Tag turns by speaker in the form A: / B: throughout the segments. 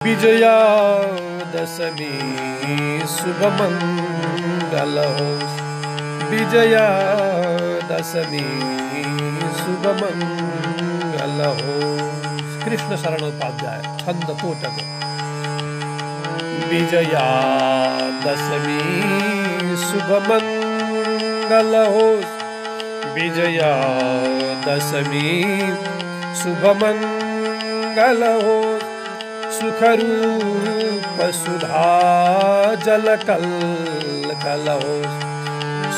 A: विजयादशमी शुभमंगल हो। विजयादशमी शुभमंगल हो। कृष्ण शरणोपाध्याय छंद तोटक। विजयादशमी शुभमंगल हो। विजयादशमी शुभमंगल हो। सुखरूप सुधा जल कल कल हो।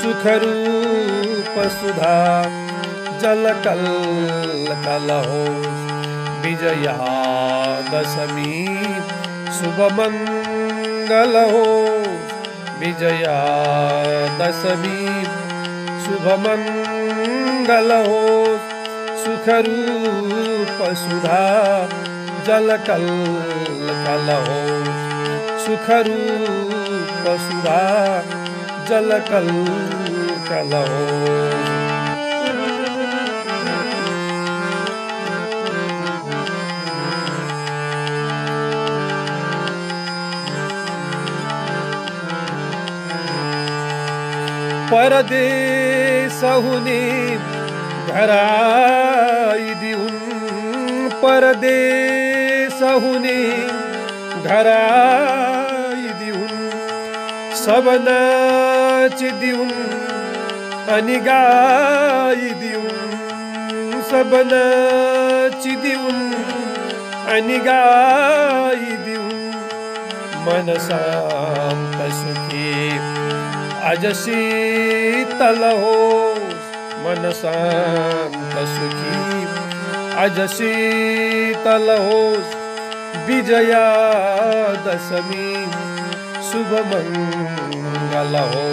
A: सुखरूप सुधा जल कल कल हो। विजयादशमी शुभमंगल हो। विजयादशमी शुभमंगल हो। सुखरूप सुधा जल कल कल हो। सुखरूप सुधा जल कल कल हो। परदेश हुने घर आइदिउन्। परदेश हुने घर आइदिउन्। सब नाचिदिउन् अनि गाइदिउन्। सब नाचिदिउन् अनि गाइदिउन्। मन शान्त सुखी आज शीतल होस्। मन शान्त सुखी आज शीतल होस्। विजयादशमी शुभमंगल हो।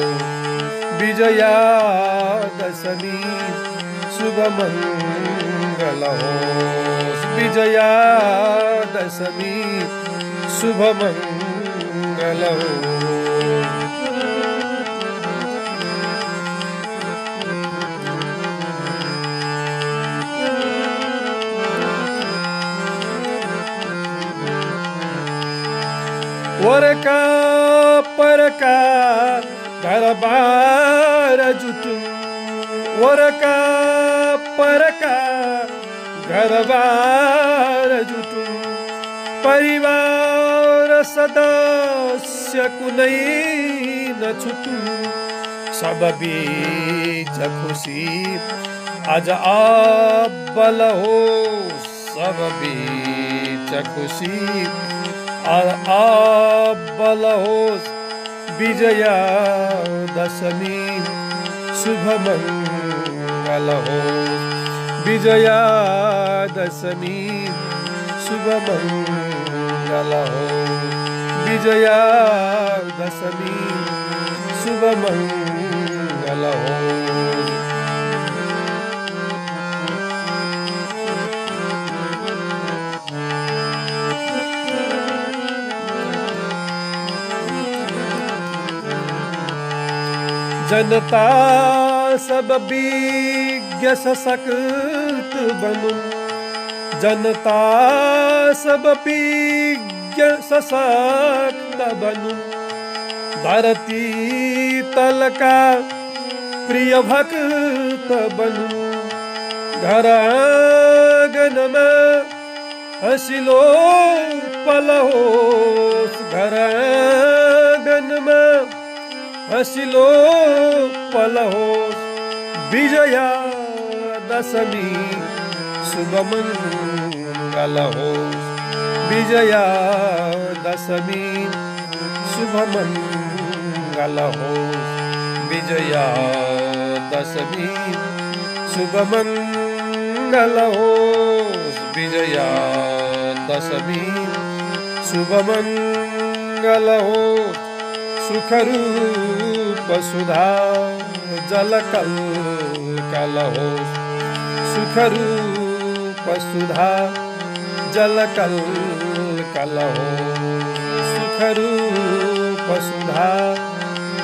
A: विजयादशमी शुभमंगल हो। विजयादशमी शुभमंगल हो। वरका परका घर बार जुटुम्। वरका परका घर बार जुटुम्। परिवार सदस्य कुनै नछुटुम्। सब बीच खुशी आज अब्बल हो। सब बीच खुशी अब्बल होस्। विजयादशमी शुभमंगल हो। विजयादशमी शुभमंगल हो। विजयादशमी शुभमंगल हो। जनता सब विज्ञ सशक्त बनु। जनता सब विज्ञ सशक्त बनु। धरती तल का प्रिय भक्त बनु। घर आंगन में हंसिलो पल होस्। घर आंगन में हंसिलो पल होस्। विजयादशमी शुभमंगल होस्। विजयादशमी शुभमंगल होस्। विजयादशमी शुभमंगल होस्। विजयादशमी शुभमंगल होस्। सुखरूप सुधा जल कल कल हो। सुखरूप सुधा जल कल कल हो। सुखरूप सुधा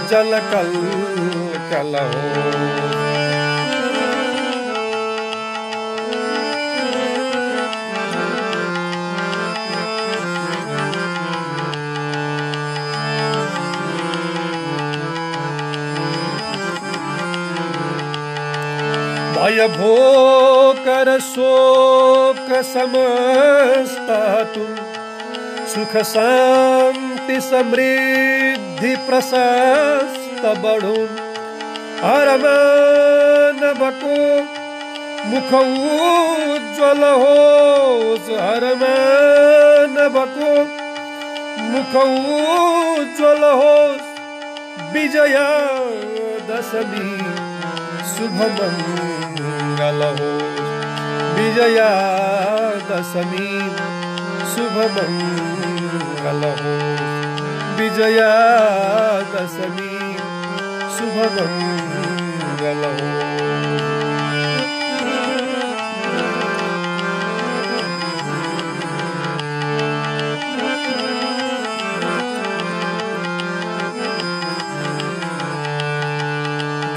A: जल कल कल हो। भय भोकर शोक समस्त तुम सुख शांति समृद्धि प्रशस्त बढुन् हर मानवको मुख उज्ज्वल होस् हर मानवको मुख उज्ज्वल होस् विजया दशमी शुभ मंगल होस् विजया दशमी शुभ मंगल होस् विजया दशमी शुभ मंगल होस्।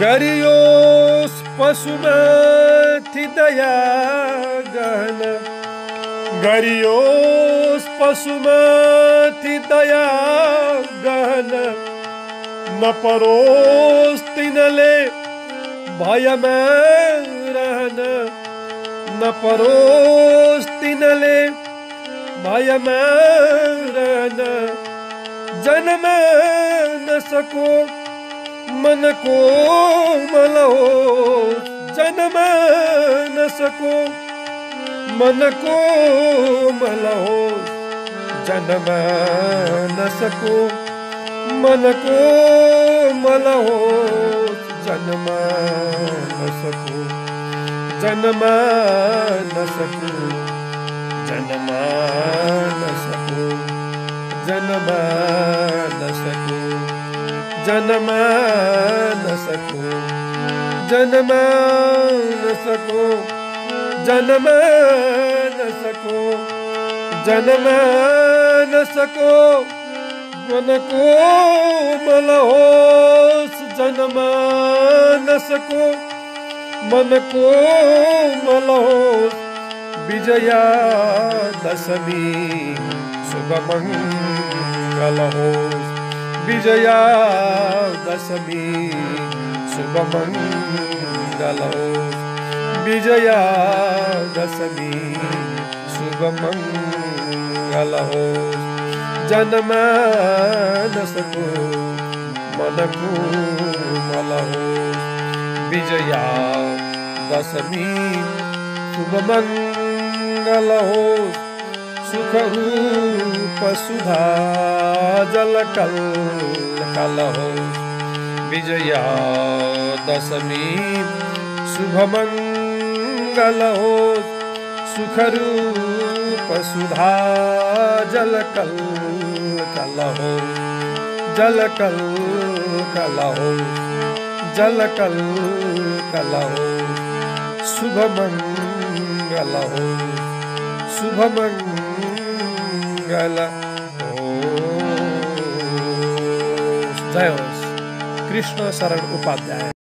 A: गरियोस् पशुमाथि दया गहन गरियोस् पशुमाथि दया गहन नपरोस् तिनले भयमा रहन नपरोस् तिनले भयमा रहन जन्म नसको मन कोमल होस् जन्म नसको मन कोमल होस् जन्म नसको मन कोमल होस् जन्म नसको जन्म नसको जन्म नसको जन्म नसको जन्म नसको जन्म नसको जन्म नसको जन्म नसको मन कोमल होस् जन्म नसको मन कोमल होस् विजया दशमी शुभ मंगल होस् विजया दशमी शुभ मंगल होस् विजया दशमी शुभ मंगल होस् जन्म नसको मन कोमल होस् विजया दशमी शुभ मंगल होस् सुख रूप सुधा जल कल कल होस् विजया दशमी शुभ मंगल होस् सुख रूप सुधा जल कल कल होस् जल कल कल होस् जल कल कल होस् शुभ मंगल होस् शुभ मंगल होस्। जय होस्। कृष्ण शरण उपाध्याय।